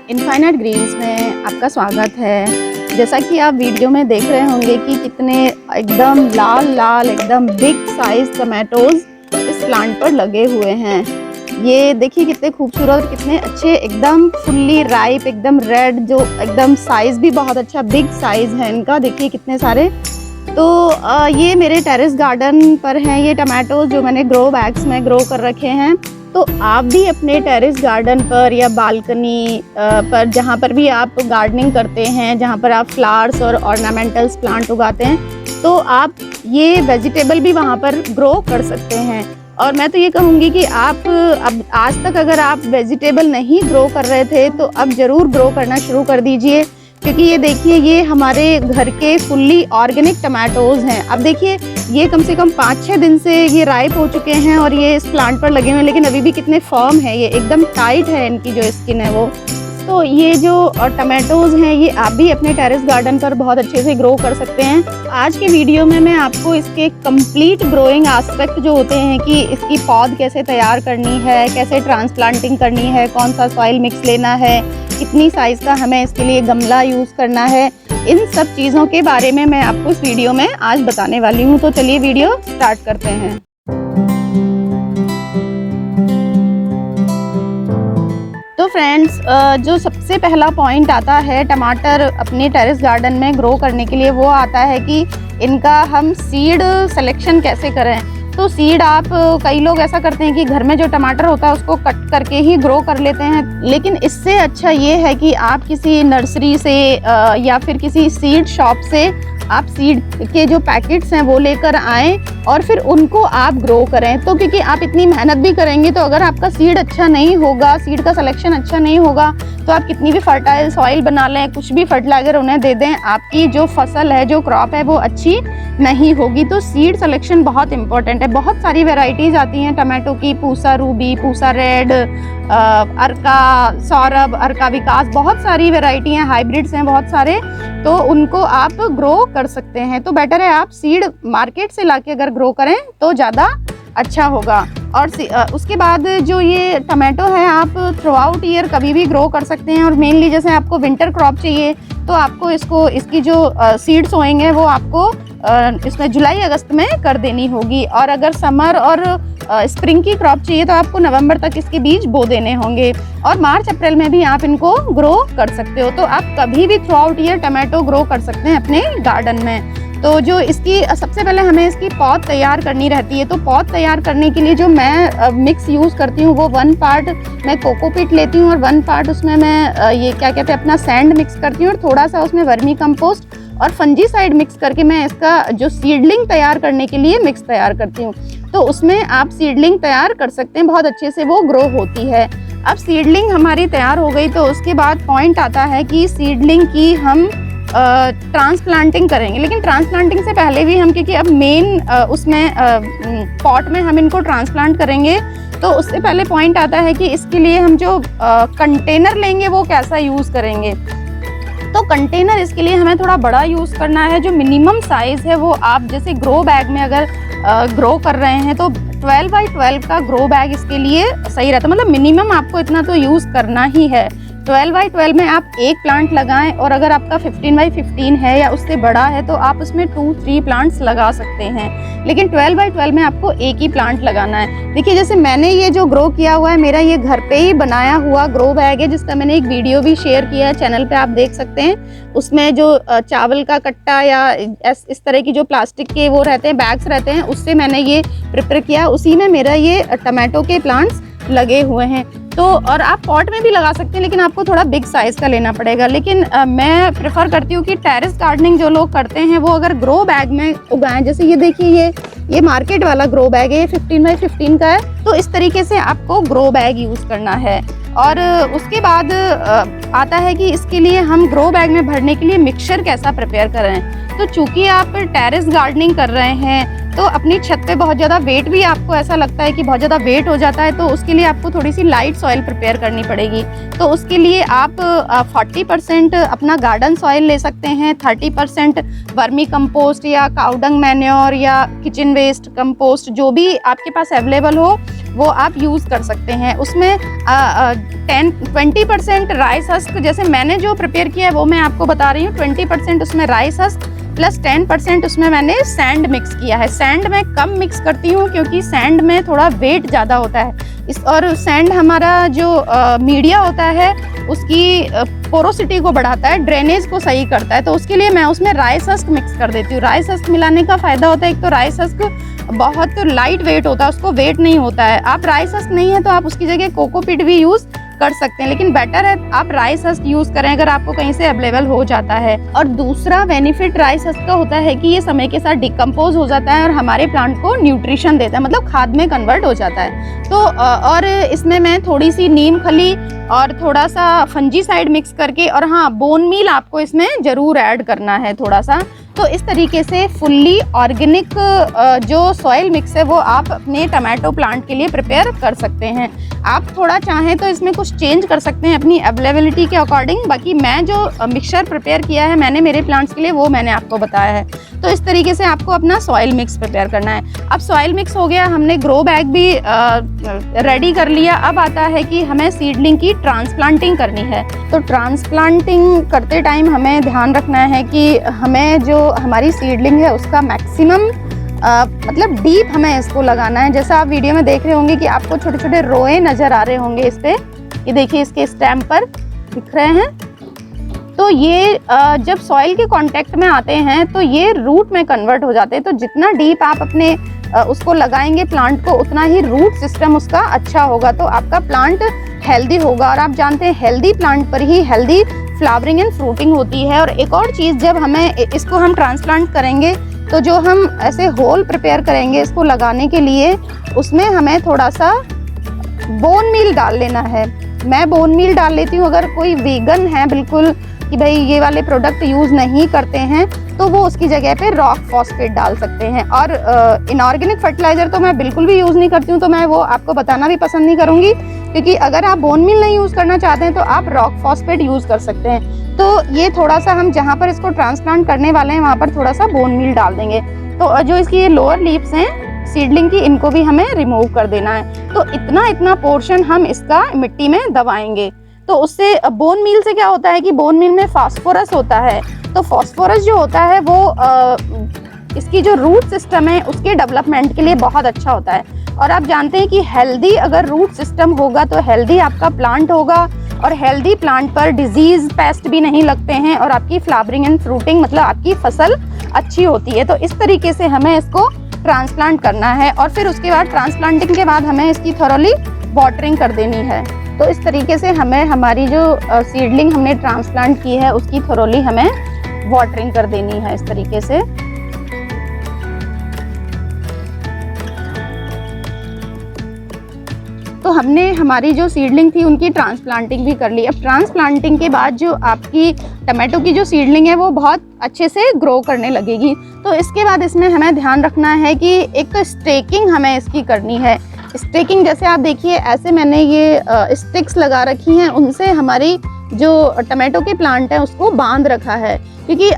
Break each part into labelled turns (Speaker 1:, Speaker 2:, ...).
Speaker 1: Infinite Green's में आपका स्वागत है। जैसा कि आप वीडियो में देख रहे होंगे कि कितने एकदम लाल लाल एकदम बिग साइज टमाटोज इस प्लांट पर लगे हुए हैं। ये देखिए कितने खूबसूरत और कितने अच्छे एकदम फुल्ली राइप एकदम रेड, जो एकदम साइज़ भी बहुत अच्छा बिग साइज़ है इनका। देखिए कितने सारे। तो ये मेरे टेरेस गार्डन पर हैं ये टमाटोज जो मैंने ग्रो बैग्स में ग्रो कर रखे हैं। तो आप भी अपने टेरेस गार्डन पर या बालकनी पर जहाँ पर भी आप गार्डनिंग करते हैं, जहाँ पर आप फ्लावर्स और ऑर्नामेंटल्स प्लांट उगाते हैं, तो आप ये वेजिटेबल भी वहाँ पर ग्रो कर सकते हैं। और मैं तो ये कहूँगी कि आप अब आज तक अगर आप वेजिटेबल नहीं ग्रो कर रहे थे तो अब ज़रूर ग्रो करना शुरू कर दीजिए, क्योंकि ये देखिए ये हमारे घर के फुल्ली ऑर्गेनिक टमाटोज़ हैं। अब देखिए ये कम से कम 5-6 दिन से ये राइप हो चुके हैं और ये इस प्लांट पर लगे हुए हैं, लेकिन अभी भी कितने फर्म है, ये एकदम टाइट है इनकी जो स्किन है वो। तो ये जो टमाटोज़ हैं ये आप भी अपने टेरेस गार्डन पर बहुत अच्छे से ग्रो कर सकते हैं। आज के वीडियो में मैं आपको इसके कंप्लीट ग्रोइंग एस्पेक्ट जो होते हैं कि इसकी पौध कैसे तैयार करनी है, कैसे ट्रांसप्लांटिंग करनी है, कौन सा सॉइल मिक्स लेना है, कितनी साइज़ का हमें इसके लिए गमला यूज़ करना है, इन सब चीज़ों के बारे में मैं आपको इस वीडियो में आज बताने वाली हूँ। तो चलिए वीडियो स्टार्ट करते हैं। तो फ्रेंड्स, जो सबसे पहला पॉइंट आता है टमाटर अपने टेरेस गार्डन में ग्रो करने के लिए, वो आता है कि इनका हम सीड सिलेक्शन कैसे करें। तो सीड आप कई लोग ऐसा करते हैं कि घर में जो टमाटर होता है उसको कट करके ही ग्रो कर लेते हैं, लेकिन इससे अच्छा ये है कि आप किसी नर्सरी से या फिर किसी सीड शॉप से आप सीड के जो पैकेट्स हैं वो लेकर आएँ और फिर उनको आप ग्रो करें। तो क्योंकि आप इतनी मेहनत भी करेंगे तो अगर आपका सीड अच्छा नहीं होगा, सीड का सिलेक्शन अच्छा नहीं होगा, तो आप कितनी भी फर्टाइल सॉइल बना लें, कुछ भी फर्टिलाइज़र उन्हें दे दें, आपकी जो फसल है, जो क्रॉप है, वो अच्छी नहीं होगी। तो सीड सिलेक्शन बहुत इंपॉर्टेंट है। बहुत सारी वेराइटीज़ आती हैं टमाटो की, पूसा रूबी, पूसा रेड, अर्का सौरभ, अर्का विकास, बहुत सारी वेराइटी हैं, हाइब्रिड्स हैं बहुत सारे। तो उनको आप ग्रो कर सकते हैं। तो बेटर है आप सीड मार्केट से लाके अगर ग्रो करें तो ज़्यादा अच्छा होगा। और उसके बाद जो ये टमाटो है आप थ्रू आउट ईयर कभी भी ग्रो कर सकते हैं। और मेनली जैसे आपको विंटर क्रॉप चाहिए तो आपको इसकी जो सीड्स होएंगे वो आपको इसमें जुलाई अगस्त में कर देनी होगी। और अगर समर और स्प्रिंग की क्रॉप चाहिए तो आपको नवंबर तक इसके बीज बो देने होंगे। और मार्च अप्रैल में भी आप इनको ग्रो कर सकते हो। तो आप कभी भी through out year tomato grow कर सकते हैं अपने गार्डन में। तो जो इसकी सबसे पहले हमें इसकी पौध तैयार करनी रहती है। तो पौध तैयार करने के लिए जो मैं मिक्स यूज़ करती हूँ वो 1 पार्ट मैं कोकोपीट लेती हूँ और 1 पार्ट उसमें मैं ये क्या कहते हैं अपना सैंड मिक्स करती हूँ और थोड़ा सा उसमें वर्मी कंपोस्ट और फंजीसाइड मिक्स करके मैं इसका जो सीडलिंग तैयार करने के लिए मिक्स तैयार करती हूँ। तो उसमें आप सीडलिंग तैयार कर सकते हैं, बहुत अच्छे से वो ग्रो होती है। अब सीडलिंग हमारी तैयार हो गई तो उसके बाद पॉइंट आता है कि सीडलिंग की हम ट्रांसप्लांटिंग करेंगे। लेकिन ट्रांसप्लांटिंग से पहले भी हम, क्योंकि अब मेन उसमें पॉट में हम इनको ट्रांसप्लांट करेंगे, तो उससे पहले पॉइंट आता है कि इसके लिए हम जो कंटेनर लेंगे वो कैसा यूज़ करेंगे। तो कंटेनर इसके लिए हमें थोड़ा बड़ा यूज़ करना है। जो मिनिमम साइज़ है वो आप जैसे ग्रो बैग में अगर ग्रो कर रहे हैं तो 12 बाई 12 का ग्रो बैग इसके लिए सही रहता है। मतलब मिनिमम आपको इतना तो यूज़ करना ही है। 12 बाई 12 में आप एक प्लांट लगाएं और अगर आपका 15 बाई 15 है या उससे बड़ा है तो आप उसमें 2-3 प्लांट्स लगा सकते हैं। लेकिन 12 बाई 12 में आपको एक ही प्लांट लगाना है। देखिए जैसे मैंने ये जो ग्रो किया हुआ है, मेरा ये घर पे ही बनाया हुआ ग्रो बैग है, जिसका मैंने एक वीडियो भी शेयर किया है चैनल पे, आप देख सकते हैं। उसमें जो चावल का कट्टा या इस तरह की जो प्लास्टिक के वो रहते हैं, बैग्स रहते हैं, उससे मैंने ये प्रिपेयर किया। उसी में मेरा ये टमाटो के प्लांट्स लगे हुए हैं। तो और आप पॉट में भी लगा सकते हैं, लेकिन आपको थोड़ा बिग साइज़ का लेना पड़ेगा। लेकिन मैं प्रेफर करती हूँ कि टेरेस गार्डनिंग जो लोग करते हैं वो अगर ग्रो बैग में उगाएं। जैसे ये देखिए ये मार्केट वाला ग्रो बैग है, ये 15 बाई 15 का है। तो इस तरीके से आपको ग्रो बैग यूज़ करना है। और उसके बाद आता है कि इसके लिए हम ग्रो बैग में भरने के लिए मिक्सचर कैसा प्रिपेयर करें। तो चूँकि आप टेरेस गार्डनिंग कर रहे हैं तो अपनी छत पे बहुत ज़्यादा वेट भी आपको ऐसा लगता है कि बहुत ज़्यादा वेट हो जाता है, तो उसके लिए आपको थोड़ी सी लाइट सॉइल प्रिपेयर करनी पड़ेगी। तो उसके लिए आप 40% अपना गार्डन सॉइल ले सकते हैं, 30% वर्मी कंपोस्ट या काउडंग मैन्योर या किचन वेस्ट कंपोस्ट जो भी आपके पास अवेलेबल हो वो आप यूज़ कर सकते हैं। उसमें 20% राइस हस्क, जैसे मैंने जो प्रिपेयर किया है वो मैं आपको बता रही हूँ। 20% उसमें राइस हस्क प्लस 10% उसमें मैंने सैंड मिक्स किया है। सैंड मैं कम मिक्स करती हूँ क्योंकि सैंड में थोड़ा वेट ज़्यादा होता है और सैंड हमारा जो मीडिया होता है उसकी पोरोसिटी को बढ़ाता है, ड्रेनेज को सही करता है, तो उसके लिए मैं उसमें राइस हस्क मिक्स कर देती हूँ। राइस हस्क मिलाने का फ़ायदा होता है, एक तो राइस हस्क बहुत लाइट वेट होता है, उसको वेट नहीं होता है। आप राइस हस्क नहीं है तो आप उसकी जगह कोकोपीट भी यूज़ कर सकते हैं, लेकिन बेटर है आप राइस हस्क यूज़ करें अगर आपको कहीं से अवेलेबल हो जाता है। और दूसरा बेनिफिट राइस हस्क का होता है कि ये समय के साथ डिकम्पोज हो जाता है और हमारे प्लांट को न्यूट्रिशन देता है, मतलब खाद में कन्वर्ट हो जाता है। तो और इसमें मैं थोड़ी सी नीम खली और थोड़ा सा फंजीसाइड मिक्स करके, और हाँ बोन मील आपको इसमें ज़रूर ऐड करना है थोड़ा सा। तो इस तरीके से फुल्ली ऑर्गेनिक जो सॉइल मिक्स है वो आप अपने टमाटो प्लांट के लिए प्रिपेयर कर सकते हैं। आप थोड़ा चाहें तो इसमें कुछ चेंज कर सकते हैं अपनी अवेलेबिलिटी के अकॉर्डिंग। बाकी मैं जो मिक्सचर प्रिपेयर किया है मैंने मेरे प्लांट्स के लिए वो मैंने आपको बताया है। तो इस तरीके से आपको अपना सॉइल मिक्स प्रिपेयर करना है। अब सॉइल मिक्स हो गया, हमने ग्रो बैग भी रेडी कर लिया। अब आता है कि हमें सीडलिंग की ट्रांसप्लांटिंग करनी है। तो ट्रांसप्लांटिंग करते टाइम हमें ध्यान रखना है कि हमें जो हमारी सीडलिंग है उसका मैक्सिमम मतलब डीप हमें इसको लगाना है। जैसा आप वीडियो में देख रहे होंगे कि आपको छोटे छोटे रोए नज़र आ रहे होंगे इस पे, ये देखिए इसके स्टेम पर दिख रहे हैं। तो ये जब सॉइल के कांटेक्ट में आते हैं तो ये रूट में कन्वर्ट हो जाते हैं। तो जितना डीप आप अपने उसको लगाएंगे प्लांट को उतना ही रूट सिस्टम उसका अच्छा होगा, तो आपका प्लांट हेल्दी होगा। और आप जानते हैं हेल्दी प्लांट पर ही हेल्दी फ्लावरिंग एंड फ्रूटिंग होती है। और एक और चीज़, जब हमें इसको हम ट्रांसप्लांट करेंगे तो जो हम ऐसे होल प्रिपेयर करेंगे इसको लगाने के लिए, उसमें हमें थोड़ा सा बोन मील डाल लेना है। मैं बोन मील डाल लेती हूँ। अगर कोई वीगन है बिल्कुल कि भाई ये वाले प्रोडक्ट यूज़ नहीं करते हैं तो वो उसकी जगह पे रॉक फॉस्फेट डाल सकते हैं। और इनऑर्गेनिक फर्टिलाइज़र तो मैं बिल्कुल भी यूज़ नहीं करती हूँ, तो मैं वो आपको बताना भी पसंद नहीं करूँगी, क्योंकि अगर आप बोन मील नहीं यूज़ करना चाहते हैं तो आप रॉक फॉस्फेट यूज़ कर सकते हैं। तो ये थोड़ा सा हम जहाँ पर इसको ट्रांसप्लांट करने वाले हैं वहाँ पर थोड़ा सा बोन मील डाल देंगे। तो जो इसकी ये लोअर लीव्स हैं सीडलिंग की, इनको भी हमें रिमूव कर देना है। तो इतना पोर्शन हम इसका मिट्टी में दबाएंगे। तो उससे बोन मील से क्या होता है कि बोन मील में फास्फोरस होता है। तो फास्फोरस जो होता है वो इसकी जो रूट सिस्टम है उसके डेवलपमेंट के लिए बहुत अच्छा होता है। और आप जानते हैं कि हेल्दी अगर रूट सिस्टम होगा तो हेल्दी आपका प्लांट होगा, और हेल्दी प्लांट पर डिजीज़ पेस्ट भी नहीं लगते हैं, और आपकी फ्लावरिंग एंड फ्रूटिंग मतलब आपकी फसल अच्छी होती है। तो इस तरीके से हमें इसको ट्रांसप्लांट करना है। और फिर उसके बाद ट्रांसप्लांटिंग के बाद हमें इसकी थोरोली वाटरिंग कर देनी है। तो इस तरीके से हमें हमारी जो सीडलिंग हमने ट्रांसप्लांट की है उसकी थोरोली हमें वाटरिंग कर देनी है इस तरीके से। तो हमने हमारी जो सीडलिंग थी उनकी ट्रांसप्लांटिंग भी कर ली। अब ट्रांसप्लांटिंग के बाद जो आपकी टमाटो की जो सीडलिंग है वो बहुत अच्छे से ग्रो करने लगेगी। तो इसके बाद इसमें हमें ध्यान रखना है कि एक स्टेकिंग हमें इसकी करनी है। स्टेकिंग जैसे आप देखिए ऐसे मैंने ये स्टिक्स लगा रखी हैं, उनसे हमारी जो टमाटो के प्लांट है उसको बांध रखा है। क्योंकि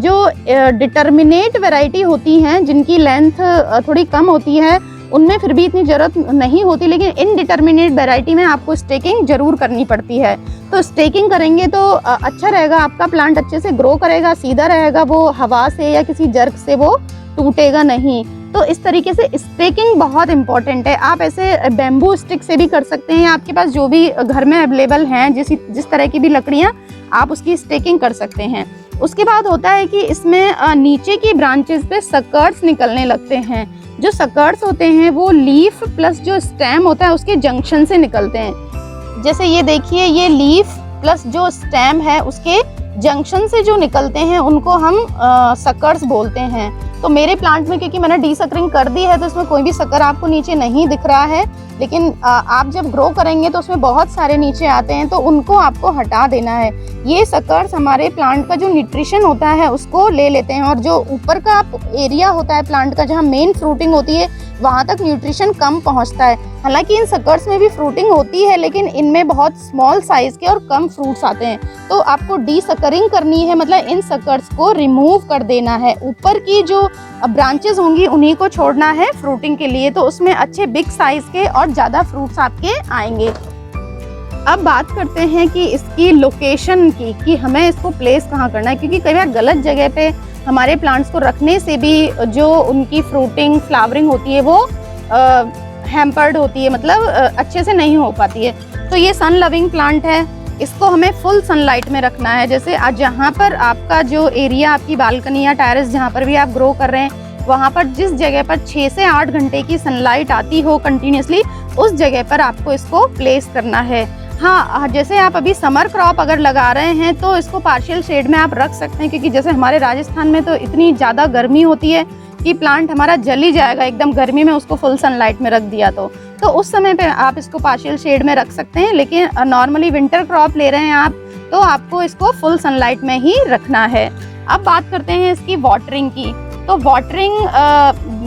Speaker 1: जो डिटर्मिनेट वैरायटी होती हैं जिनकी लेंथ थोड़ी कम होती है उनमें फिर भी इतनी ज़रूरत नहीं होती, लेकिन इनडिटर्मिनेट वैरायटी में आपको स्टेकिंग ज़रूर करनी पड़ती है। तो स्टेकिंग करेंगे तो अच्छा रहेगा, आपका प्लांट अच्छे से ग्रो करेगा, सीधा रहेगा, वो हवा से या किसी जर्क से वो टूटेगा नहीं। तो इस तरीके से स्टेकिंग बहुत इंपॉर्टेंट है। आप ऐसे बेम्बू स्टिक से भी कर सकते हैं, आपके पास जो भी घर में अवेलेबल हैं जिस तरह की भी लकड़ियाँ आप उसकी स्टेकिंग कर सकते हैं। उसके बाद होता है कि इसमें नीचे की ब्रांचेस पे सकर्ट्स निकलने लगते हैं। जो सकर्ट्स होते हैं वो लीफ प्लस जो स्टेम होता है उसके जंक्शन से निकलते हैं। जैसे ये देखिए, ये लीफ प्लस जो स्टेम है उसके जंक्शन से जो निकलते हैं उनको हम सकर्ट्स बोलते हैं। तो मेरे प्लांट में क्योंकि मैंने डीसकरिंग कर दी है तो इसमें कोई भी शक्कर आपको नीचे नहीं दिख रहा है, लेकिन आप जब ग्रो करेंगे तो उसमें बहुत सारे नीचे आते हैं, तो उनको आपको हटा देना है। ये शक्कर्स हमारे प्लांट का जो न्यूट्रिशन होता है उसको ले लेते हैं, और जो ऊपर का एरिया होता है प्लांट का जहाँ मेन फ्रूटिंग होती है वहाँ तक न्यूट्रिशन कम पहुँचता है। हालांकि इन शक्कर्स में भी फ्रूटिंग होती है, लेकिन इनमें बहुत स्मॉल साइज के और कम फ्रूट्स आते हैं। तो आपको डीसकरिंग करनी है, मतलब इन शक्कर्स को रिमूव कर देना है। ऊपर की जो ब्रांचेस होंगी उन्हीं को छोड़ना है फ्रूटिंग के लिए, तो उसमें अच्छे बिग साइज के और ज़्यादा फ्रूट्स आपके आएंगे। अब बात करते हैं कि इसकी लोकेशन की, कि हमें इसको प्लेस कहाँ करना है, क्योंकि कई बार गलत जगह पे हमारे प्लांट्स को रखने से भी जो उनकी फ्रूटिंग फ्लावरिंग होती है वो हैम्पर्ड होती है, मतलब अच्छे से नहीं हो पाती है। तो ये सन लविंग प्लांट है, इसको हमें फुल सनलाइट में रखना है। जैसे आज जहाँ पर आपका जो एरिया, आपकी बालकनी या टेरेस जहाँ पर भी आप ग्रो कर रहे हैं, वहाँ पर जिस जगह पर 6 से 8 घंटे की सनलाइट आती हो कंटिन्यूसली, उस जगह पर आपको इसको प्लेस करना है। हाँ, जैसे आप अभी समर क्रॉप अगर लगा रहे हैं तो इसको पार्शियल शेड में आप रख सकते हैं, क्योंकि जैसे हमारे राजस्थान में तो इतनी ज़्यादा गर्मी होती है कि प्लांट हमारा जल ही जाएगा एकदम गर्मी में, उसको फुल सनलाइट में रख दिया तो उस समय पे आप इसको पार्शियल शेड में रख सकते हैं। लेकिन नॉर्मली विंटर क्रॉप ले रहे हैं आप, तो आपको इसको फुल सनलाइट में ही रखना है। अब बात करते हैं इसकी वाटरिंग की। तो वाटरिंग,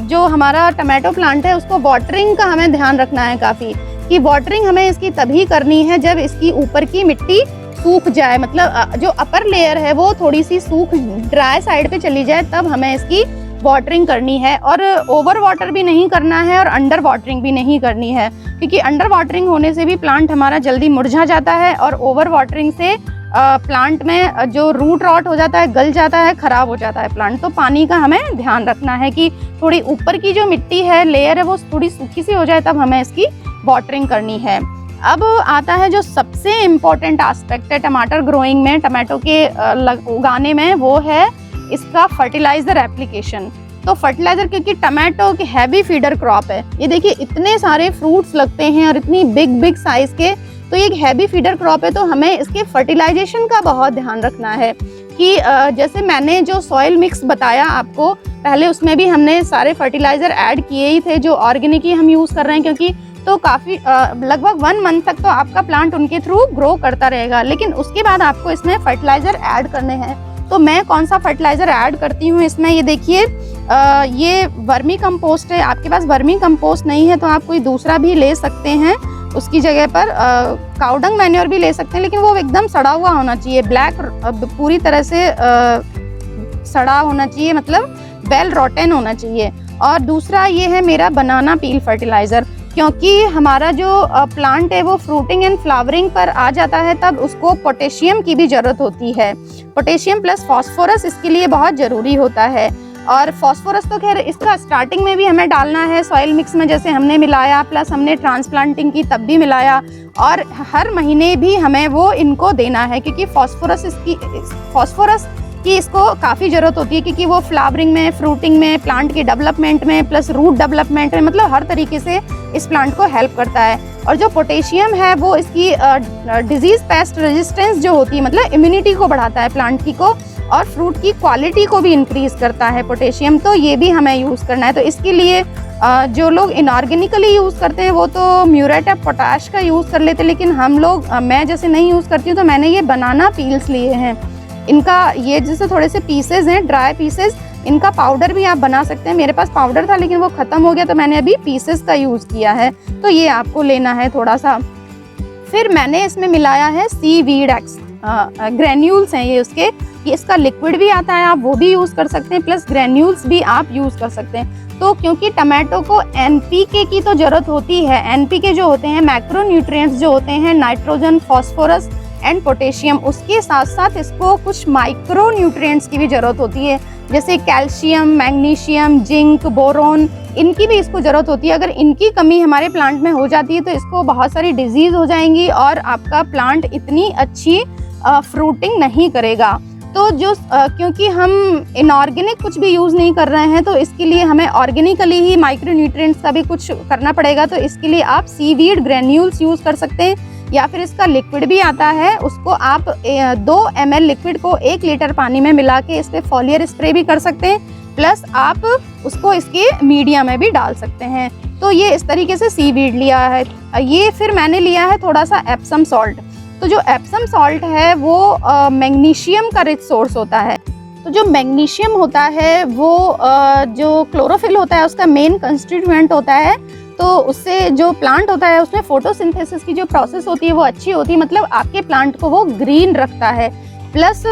Speaker 1: जो हमारा टमाटो प्लांट है उसको वाटरिंग का हमें ध्यान रखना है काफ़ी, कि वाटरिंग हमें इसकी तभी करनी है जब इसकी ऊपर की मिट्टी सूख जाए, मतलब जो अपर लेयर है वो थोड़ी सी सूख ड्राई साइड पे चली जाए, तब हमें इसकी वाटरिंग करनी है। और ओवर वाटर भी नहीं करना है और अंडर वाटरिंग भी नहीं करनी है, क्योंकि अंडर वाटरिंग होने से भी प्लांट हमारा जल्दी मुरझा जाता है, और ओवर वाटरिंग से प्लांट में जो रूट रॉट हो जाता है, गल जाता है, खराब हो जाता है प्लांट। तो पानी का हमें ध्यान रखना है कि थोड़ी ऊपर की जो मिट्टी है, लेयर है, वो थोड़ी सूखी सी हो जाए, तब हमें इसकी वाटरिंग करनी है। अब आता है जो सबसे इम्पोर्टेंट एस्पेक्ट है टमाटर ग्रोइंग में, टमाटो के उगाने में, वो है इसका फर्टिलाइजर एप्लीकेशन। तो फर्टिलाइजर, क्योंकि टमाटो की हैवी फीडर क्रॉप है, ये देखिए इतने सारे फ्रूट्स लगते हैं और इतनी बिग बिग साइज के, तो ये एक हैवी फीडर क्रॉप है, तो हमें इसके फर्टिलाइजेशन का बहुत ध्यान रखना है। कि जैसे मैंने जो सॉइल मिक्स बताया आपको पहले, उसमें भी हमने सारे फर्टिलाइजर ऐड किए ही थे जो ऑर्गेनिक ही हम यूज़ कर रहे हैं, क्योंकि तो काफ़ी लगभग 1 मंथ तक तो आपका प्लांट उनके थ्रू ग्रो करता रहेगा, लेकिन उसके बाद आपको इसमें फर्टिलाइज़र ऐड करने हैं। तो मैं कौन सा फर्टिलाइज़र ऐड करती हूँ इसमें, ये देखिए, ये वर्मी कंपोस्ट है। आपके पास वर्मी कंपोस्ट नहीं है तो आप कोई दूसरा भी ले सकते हैं, उसकी जगह पर काउडंग मैन्योर भी ले सकते हैं, लेकिन वो एकदम सड़ा हुआ होना चाहिए, ब्लैक, पूरी तरह से सड़ा होना चाहिए, मतलब वेल रोटन होना चाहिए। और दूसरा ये है मेरा बनाना पील फर्टिलाइज़र, क्योंकि हमारा जो प्लांट है वो फ्रूटिंग एंड फ्लावरिंग पर आ जाता है, तब उसको पोटेशियम की भी ज़रूरत होती है। पोटेशियम प्लस फॉस्फोरस इसके लिए बहुत ज़रूरी होता है। और फॉस्फोरस तो खैर इसका स्टार्टिंग में भी हमें डालना है सॉइल मिक्स में, जैसे हमने मिलाया, प्लस हमने ट्रांसप्लांटिंग की तब भी मिलाया, और हर महीने भी हमें वो इनको देना है, क्योंकि फॉस्फोरस की इसको काफ़ी ज़रूरत होती है, क्योंकि वो फ्लावरिंग में, फ्रूटिंग में, प्लांट की डेवलपमेंट में, प्लस रूट डेवलपमेंट में, मतलब हर तरीके से इस प्लांट को हेल्प करता है। और जो पोटेशियम है वो इसकी डिजीज़ पेस्ट रेजिस्टेंस जो होती है, मतलब इम्यूनिटी को बढ़ाता है प्लांट की को, और फ्रूट की क्वालिटी को भी इंक्रीज़ करता है पोटेशियम, तो ये भी हमें यूज़ करना है। तो इसके लिए जो लोग इनऑर्गेनिकली यूज़ करते हैं वो तो म्यूरेट ऑफ पोटाश का यूज़ कर लेते हैं, लेकिन हम लोग, मैं जैसे नहीं यूज़ करती हूँ, तो मैंने ये बनाना पील्स लिए हैं। इनका ये जैसे थोड़े से पीसेज हैं, ड्राई पीसेज, इनका पाउडर भी आप बना सकते हैं। मेरे पास पाउडर था लेकिन वो ख़त्म हो गया, तो मैंने अभी पीसेस का यूज़ किया है, तो ये आपको लेना है थोड़ा सा। फिर मैंने इसमें मिलाया है सीवीड एक्स, ग्रेन्यूल्स हैं ये उसके, ये इसका लिक्विड भी आता है, आप वो भी यूज़ कर सकते हैं, प्लस ग्रेन्यूल्स भी आप यूज़ कर सकते हैं। तो क्योंकि टमाटो को एनपीके की तो ज़रूरत होती है, एनपीके जो होते हैं मैक्रो न्यूट्रिएंट्स जो होते हैं, नाइट्रोजन, फॉस्फोरस एंड पोटेशियम, उसके साथ साथ इसको कुछ माइक्रो न्यूट्रिएंट्स की भी ज़रूरत होती है, जैसे कैल्शियम, मैग्नीशियम, जिंक, बोरोन, इनकी भी इसको ज़रूरत होती है। अगर इनकी कमी हमारे प्लांट में हो जाती है तो इसको बहुत सारी डिजीज़ हो जाएंगी और आपका प्लांट इतनी अच्छी फ्रूटिंग नहीं करेगा। तो जो क्योंकि हम इनऑर्गेनिक कुछ भी यूज़ नहीं कर रहे हैं, तो इसके लिए हमें ऑर्गेनिकली ही माइक्रो न्यूट्रिएंट्स का भी कुछ करना पड़ेगा। तो इसके लिए आप सीवीड ग्रेन्यूल्स यूज़ कर सकते हैं, या फिर इसका लिक्विड भी आता है, उसको आप 2 ml लिक्विड को 1 लीटर पानी में मिला के इस पर फॉलियर स्प्रे भी कर सकते हैं, प्लस आप उसको इसके मीडिया में भी डाल सकते हैं। तो ये इस तरीके से सीवीड लिया है। ये फिर मैंने लिया है थोड़ा सा एप्सम सॉल्ट। तो जो एप्सम सॉल्ट है वो मैग्नीशियम का रिच सोर्स होता है। तो जो मैग्नीशियम होता है वो जो क्लोरोफिल होता है उसका मेन कंस्टिट्यूएंट होता है। तो उससे जो प्लांट होता है उसमें फोटोसिंथेसिस की जो प्रोसेस होती है वो अच्छी होती है, मतलब आपके प्लांट को वो ग्रीन रखता है। प्लस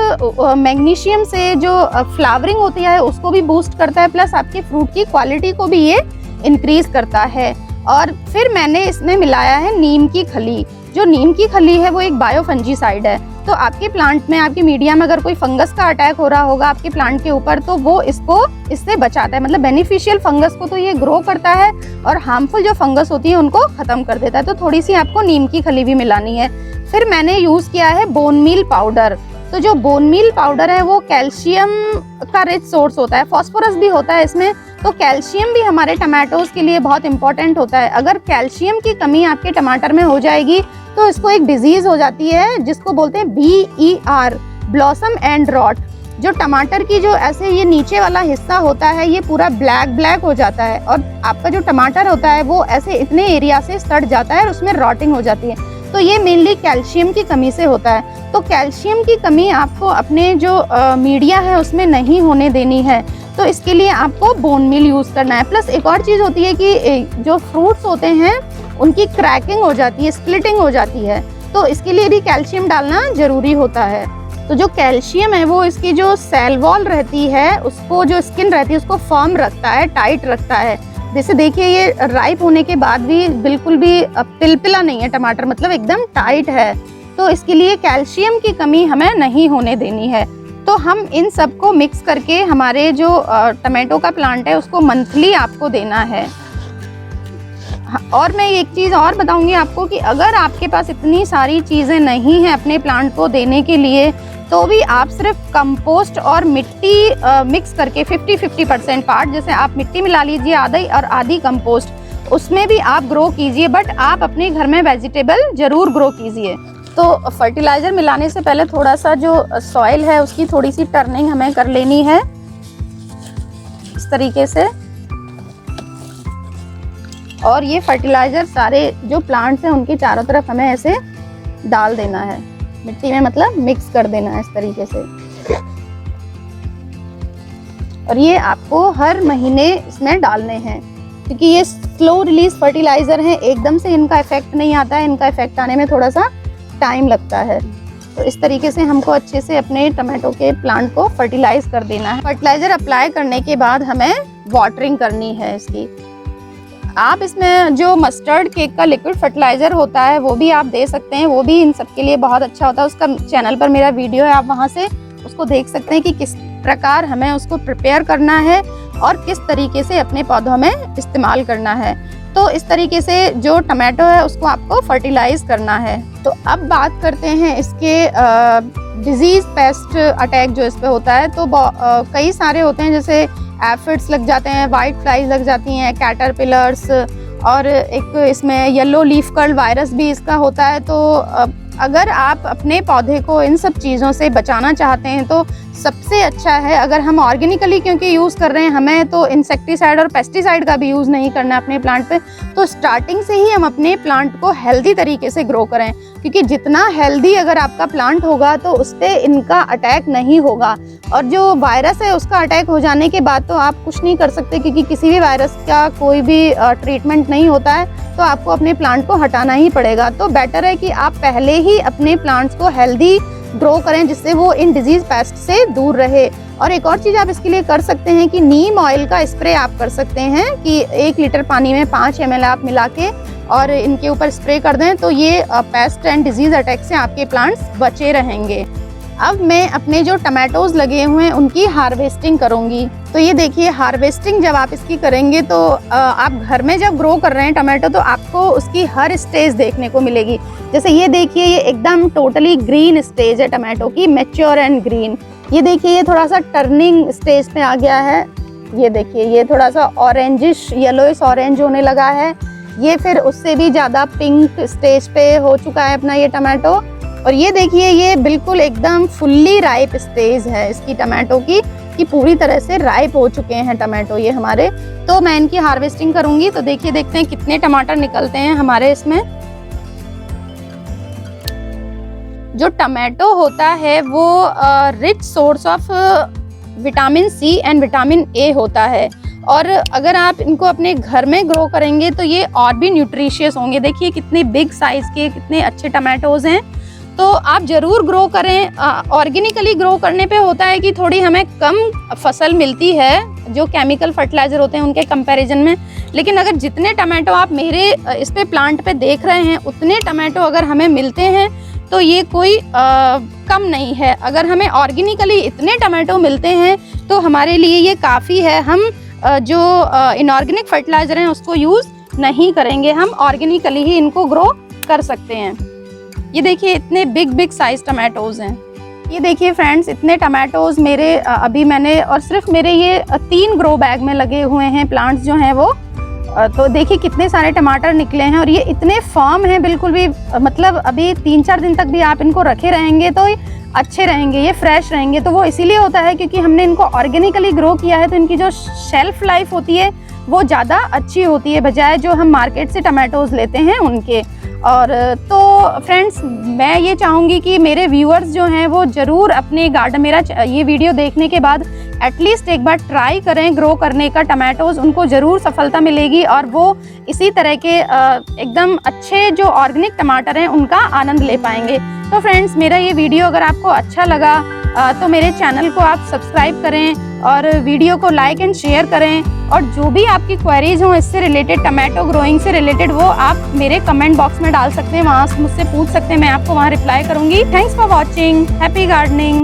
Speaker 1: मैग्नीशियम से जो फ्लावरिंग होती है उसको भी बूस्ट करता है, प्लस आपके फ्रूट की क्वालिटी को भी ये इंक्रीज करता है। और फिर मैंने इसमें मिलाया है नीम की खली। जो नीम की खली है वो एक बायोफंजीसाइड है। तो आपके प्लांट में, आपकी मीडिया में अगर कोई फंगस का अटैक हो रहा होगा आपके प्लांट के ऊपर, तो वो इससे बचाता है। मतलब बेनिफिशियल फंगस को तो ये ग्रो करता है और हार्मफुल जो फंगस होती है उनको खत्म कर देता है। तो थोड़ी सी आपको नीम की खली भी मिलानी है। फिर मैंने यूज किया है बोन मील पाउडर। तो जो बोन मील पाउडर है वो कैल्शियम का रिच सोर्स होता है, फास्फोरस भी होता है इसमें। तो कैल्शियम भी हमारे टमाटोज के लिए बहुत इंपॉर्टेंट होता है। अगर कैल्शियम की कमी आपके टमाटर में हो जाएगी तो इसको एक डिजीज हो जाती है जिसको बोलते हैं BER, ब्लॉसम एंड रॉट। जो टमाटर की जो ऐसे ये नीचे वाला हिस्सा होता है ये पूरा ब्लैक हो जाता है और आपका जो टमाटर होता है वो ऐसे इतने एरिया से सड़ जाता है और उसमें रॉटिंग हो जाती है। तो ये मेनली कैल्शियम की कमी से होता है। तो कैल्शियम की कमी आपको अपने जो मीडिया है उसमें नहीं होने देनी है। तो इसके लिए आपको बोन मील यूज़ करना है। प्लस एक और चीज़ होती है कि जो फ्रूट्स होते हैं उनकी क्रैकिंग हो जाती है, स्प्लिटिंग हो जाती है। तो इसके लिए भी कैल्शियम डालना ज़रूरी होता है। तो जो कैल्शियम है वो इसकी जो सेल वॉल रहती है उसको, जो स्किन रहती है उसको फर्म रखता है, टाइट रखता है। जैसे देखिए ये राइप होने के बाद भी बिल्कुल भी पिलपिला नहीं है टमाटर, मतलब एकदम टाइट है। तो इसके लिए कैल्शियम की कमी हमें नहीं होने देनी है। तो हम इन सब को मिक्स करके हमारे जो टमाटो का प्लांट है उसको मंथली आपको देना है। और मैं एक चीज़ और बताऊंगी आपको कि अगर आपके पास इतनी सारी चीज़ें नहीं हैं अपने प्लांट को देने के लिए, तो भी आप सिर्फ कंपोस्ट और मिट्टी मिक्स करके 50-50% पार्ट, जैसे आप मिट्टी मिला लीजिए आधी और आधी कंपोस्ट, उसमें भी आप ग्रो कीजिए। बट आप अपने घर में वेजिटेबल ज़रूर ग्रो कीजिए। तो फर्टिलाइज़र मिलाने से पहले थोड़ा सा जो सॉइल है उसकी थोड़ी सी टर्निंग हमें कर लेनी है इस तरीके से। और ये फर्टिलाइज़र सारे जो प्लांट्स हैं उनके चारों तरफ हमें ऐसे डाल देना है मिट्टी में, मतलब मिक्स कर देना है इस तरीके से। और ये आपको हर महीने इसमें डालने हैं क्योंकि ये स्लो रिलीज फर्टिलाइज़र हैं, एकदम से इनका इफेक्ट नहीं आता है। इनका इफेक्ट आने में थोड़ा सा टाइम लगता है। तो इस तरीके से हमको अच्छे से अपने टमाटो के प्लांट को फर्टिलाइज कर देना है। फर्टिलाइज़र अप्लाई करने के बाद हमें वाटरिंग करनी है इसकी। आप इसमें जो मस्टर्ड केक का लिक्विड फर्टिलाइज़र होता है वो भी आप दे सकते हैं, वो भी इन सब के लिए बहुत अच्छा होता है। उसका चैनल पर मेरा वीडियो है, आप वहाँ से उसको देख सकते हैं कि किस प्रकार हमें उसको प्रिपेयर करना है और किस तरीके से अपने पौधों में इस्तेमाल करना है। तो इस तरीके से जो टमाटो है उसको आपको फर्टिलाइज करना है। तो अब बात करते हैं इसके डिजीज़ पेस्ट अटैक जो इस पे होता है। तो कई सारे होते हैं, जैसे एफिड्स लग जाते हैं, वाइट फ्लाइज लग जाती हैं, कैटरपिलर्स, और एक इसमें येलो लीफ कर्ल वायरस भी इसका होता है। तो अगर आप अपने पौधे को इन सब चीज़ों से बचाना चाहते हैं तो सबसे अच्छा है, अगर हम ऑर्गेनिकली क्योंकि यूज़ कर रहे हैं, हमें तो इंसेक्टिसाइड और पेस्टिसाइड का भी यूज़ नहीं करना है अपने प्लांट पे। तो स्टार्टिंग से ही हम अपने प्लांट को हेल्दी तरीके से ग्रो करें, क्योंकि जितना हेल्दी अगर आपका प्लांट होगा तो उस पर इनका अटैक नहीं होगा। और जो वायरस है उसका अटैक हो जाने के बाद तो आप कुछ नहीं कर सकते, क्योंकि किसी भी वायरस का कोई भी ट्रीटमेंट नहीं होता है, तो आपको अपने प्लांट को हटाना ही पड़ेगा। तो बेटर है कि आप पहले ही अपने प्लांट्स को हेल्दी ग्रो करें, जिससे वो इन डिजीज पेस्ट से दूर रहे। और एक और चीज़ आप इसके लिए कर सकते हैं कि नीम ऑयल का स्प्रे आप कर सकते हैं कि 1 लीटर पानी में 5 ml आप मिला के और इनके ऊपर स्प्रे कर दें, तो ये पेस्ट एंड डिजीज अटैक से आपके प्लांट्स बचे रहेंगे। अब मैं अपने जो टमाटोज लगे हुए हैं उनकी हार्वेस्टिंग करूंगी। तो ये देखिए, हार्वेस्टिंग जब आप इसकी करेंगे तो आप घर में जब ग्रो कर रहे हैं टमाटो, तो आपको उसकी हर स्टेज देखने को मिलेगी। जैसे ये देखिए, ये एकदम टोटली ग्रीन स्टेज है टमाटो की, मैच्योर एंड ग्रीन। ये देखिए, ये थोड़ा सा टर्निंग स्टेज पे आ गया है। ये देखिए, ये थोड़ा सा ऑरेंजिश येलोइश ऑरेंज होने लगा है। ये फिर उससे भी ज़्यादा पिंक स्टेज पे हो चुका है अपना ये टमाटो। और ये देखिए, ये बिल्कुल एकदम फुल्ली राइप स्टेज है इसकी टमाटो की। कि पूरी तरह से राइप हो चुके हैं टमाटो ये हमारे। तो मैं इनकी हार्वेस्टिंग करूंगी। तो देखिए, देखते हैं कितने टमाटर निकलते हैं हमारे इसमें। जो टमाटो होता है वो rich source of vitamin C and vitamin A होता है, और अगर आप इनको अपने घर में ग्रो करेंगे तो ये और भी न्यूट्रिशियस होंगे। देखिए कितने बिग साइज के, कितने अच्छे टमाटोज हैं। तो आप ज़रूर ग्रो करें। ऑर्गेनिकली ग्रो करने पे होता है कि थोड़ी हमें कम फसल मिलती है जो केमिकल फर्टिलाइज़र होते हैं उनके कंपैरिजन में, लेकिन अगर जितने टमाटो आप मेरे इस पे प्लांट पे देख रहे हैं उतने टमाटो अगर हमें मिलते हैं तो ये कोई कम नहीं है। अगर हमें ऑर्गेनिकली इतने टमाटो मिलते हैं तो हमारे लिए ये काफ़ी है। हम जो इनऑर्गेनिक फर्टिलाइज़र हैं उसको यूज़ नहीं करेंगे, हम ऑर्गेनिकली ही इनको ग्रो कर सकते हैं। ये देखिए इतने बिग बिग साइज टमाटोज़ हैं। ये देखिए फ्रेंड्स, इतने टमाटोज़ मेरे अभी मैंने, और सिर्फ मेरे ये 3 ग्रो बैग में लगे हुए हैं प्लांट्स जो हैं वो। तो देखिए कितने सारे टमाटर निकले हैं, और ये इतने फर्म हैं बिल्कुल भी, मतलब अभी 3-4 दिन तक भी आप इनको रखे रहेंगे तो अच्छे रहेंगे, ये फ्रेश रहेंगे। तो वो इसीलिए होता है क्योंकि हमने इनको ऑर्गेनिकली ग्रो किया है, तो इनकी जो शेल्फ लाइफ होती है वो ज़्यादा अच्छी होती है बजाय जो हम मार्केट से टमाटोज़ लेते हैं उनके। और तो फ्रेंड्स, मैं ये चाहूँगी कि मेरे व्यूअर्स जो हैं वो ज़रूर अपने गार्डन, मेरा ये वीडियो देखने के बाद एटलीस्ट एक बार ट्राई करें ग्रो करने का टमाटोज़, उनको ज़रूर सफलता मिलेगी और वो इसी तरह के एकदम अच्छे जो ऑर्गेनिक टमाटर हैं उनका आनंद ले पाएंगे। तो फ्रेंड्स, मेरा ये वीडियो अगर आपको अच्छा लगा तो मेरे चैनल को आप सब्सक्राइब करें और वीडियो को लाइक एंड शेयर करें, और जो भी आपकी क्वेरीज हों इससे रिलेटेड, टमाटो ग्रोइंग से रिलेटेड, वो आप मेरे कमेंट बॉक्स में डाल सकते हैं, वहाँ मुझसे पूछ सकते हैं, मैं आपको वहाँ रिप्लाई करूँगी। Thanks for watching, happy gardening.